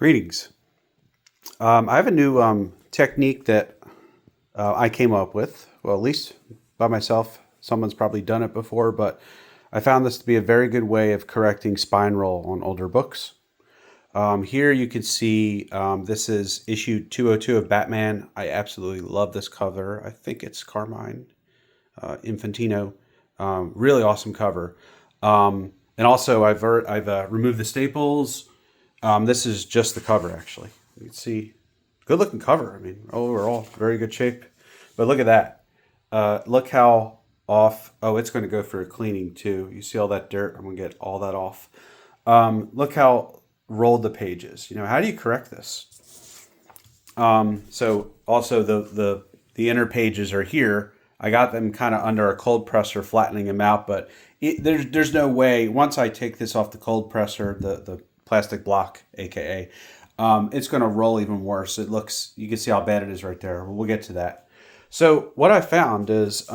Greetings. I have a new technique that I came up with. Well, at least by myself. Someone's probably done it before, but I found this to be a very good way of correcting spine roll on older books. Here you can see this is issue 202 of Batman. I absolutely love this cover. I think it's Carmine Infantino. Really awesome cover. And also I've removed the staples. This is just the cover, actually. You can see, good looking cover. I mean, overall, very good shape. But look at that. Look how off. Oh, it's going to go for a cleaning too. You see all that dirt? I'm going to get all that off. Look how rolled the page is. How do you correct this? So also the inner pages are here. I got them kind of under a cold presser, flattening them out, but there's no way. Once I take this off the cold presser, the plastic block, aka, it's going to roll even worse. You can see how bad it is right there. We'll get to that. So what I found is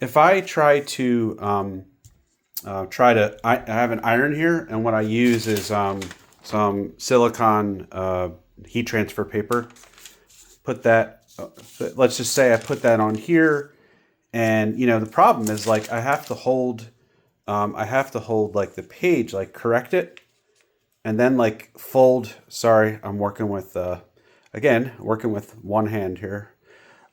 if I try to I have an iron here, and what I use is some silicone heat transfer paper. Put that. Let's just say I put that on here, and the problem is, like, I have to hold like the page, like, correct it, and then like fold. Sorry, I'm working with working with one hand here.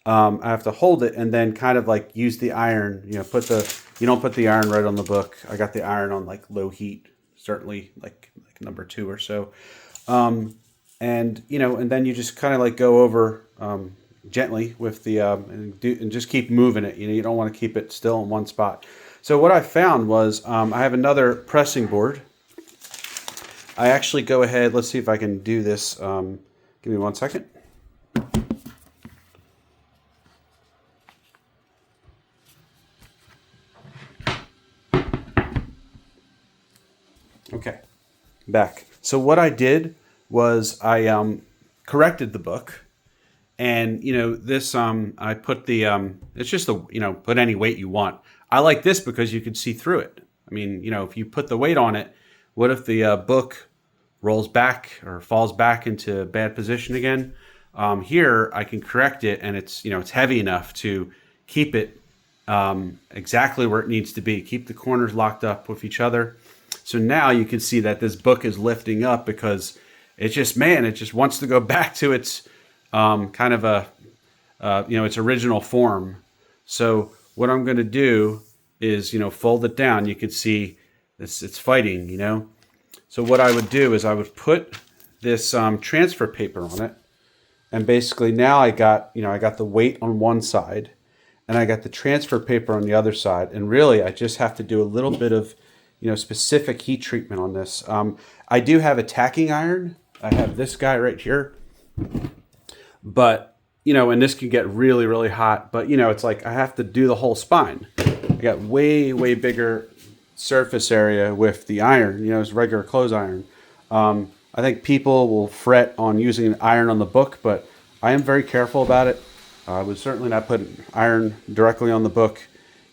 I have to hold it and then kind of like use the iron. You don't put the iron right on the book. I got the iron on like low heat, certainly like number 2 or so. And then you just kind of like go over gently with the and just keep moving it. You don't want to keep it still in one spot. So what I found was I have another pressing board. I actually go ahead. Let's see if I can do this. Give me 1 second. Okay, back. So what I did was I corrected the book, and this I put the it's just put any weight you want. I like this because you can see through it. I mean, if you put the weight on it, what if the book rolls back or falls back into bad position again? Here I can correct it, and it's heavy enough to keep it exactly where it needs to be. Keep the corners locked up with each other. So now you can see that this book is lifting up because it just wants to go back to its kind of its original form. So what I'm going to do is fold it down. You can see it's fighting. So what I would do is I would put this transfer paper on it, and basically now I got the weight on one side, and I got the transfer paper on the other side, and really I just have to do a little bit of specific heat treatment on this. I do have a tacking iron. I have this guy right here, but and this can get really, really hot. But it's like I have to do the whole spine. I got way, way bigger surface area with the iron. It's regular clothes iron. I think people will fret on using an iron on the book, but I am very careful about it. I would certainly not put iron directly on the book.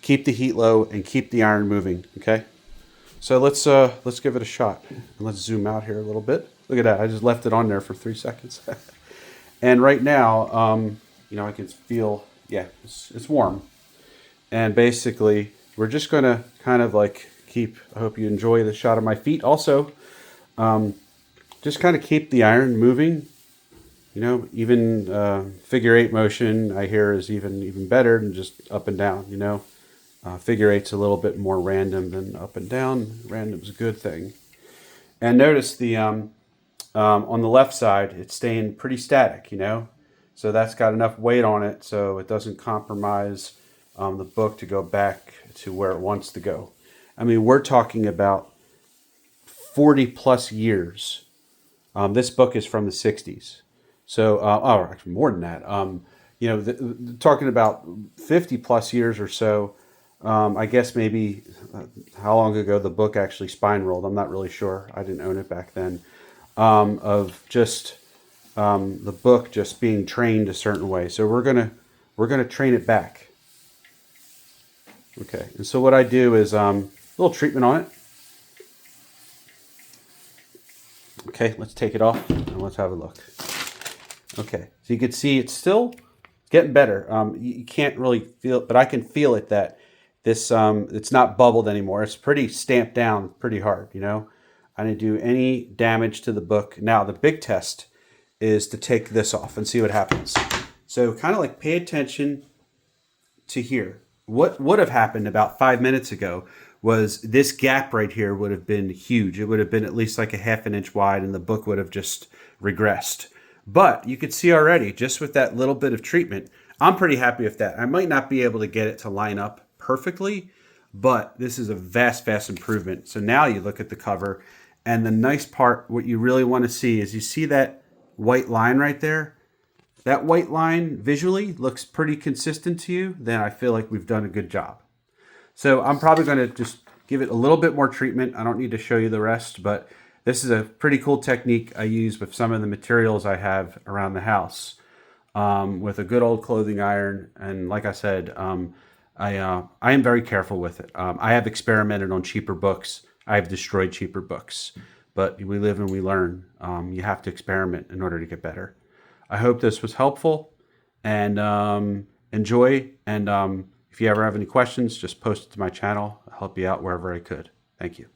Keep the heat low and keep the iron moving. Okay. So let's give it a shot, and let's zoom out here a little bit. Look at that! I just left it on there for 3 seconds, and right now, I can feel, it's warm, and basically we're just gonna kind of like keep. I hope you enjoy the shot of my feet. Also, just kind of keep the iron moving. Even figure 8 motion I hear is even better than just up and down. Figure 8's a little bit more random than up and down. Random's a good thing. And notice the on the left side, it's staying pretty static, So that's got enough weight on it so it doesn't compromise the book to go back to where it wants to go. I mean, we're talking about 40 plus years. This book is from the 60s. So, actually more than that. Talking about 50 plus years or so. I guess maybe how long ago the book actually spine rolled. I'm not really sure. I didn't own it back then. Of just the book just being trained a certain way. So we're gonna train it back. Okay. And so what I do is a little treatment on it. Okay, let's take it off and let's have a look. Okay, so you can see it's still getting better. You can't really feel it, but I can feel it that this it's not bubbled anymore. It's pretty stamped down pretty hard, you know. I didn't do any damage to the book. Now the big test is to take this off and see what happens. So kind of like pay attention to here. What would have happened about 5 minutes ago was this gap right here would have been huge. It would have been at least like a half an inch wide and the book would have just regressed. But you could see already, just with that little bit of treatment, I'm pretty happy with that. I might not be able to get it to line up perfectly, but this is a vast, vast improvement. So now you look at the cover, and the nice part, what you really want to see is you see that white line right there? That white line visually looks pretty consistent to you, then I feel like we've done a good job. So I'm probably going to just give it a little bit more treatment. I don't need to show you the rest, but this is a pretty cool technique I use with some of the materials I have around the house, with a good old clothing iron. And like I said, I am very careful with it. I have experimented on cheaper books. I have destroyed cheaper books, but we live and we learn. You have to experiment in order to get better. I hope this was helpful, and enjoy. And if you ever have any questions, just post it to my channel. I'll help you out wherever I could. Thank you.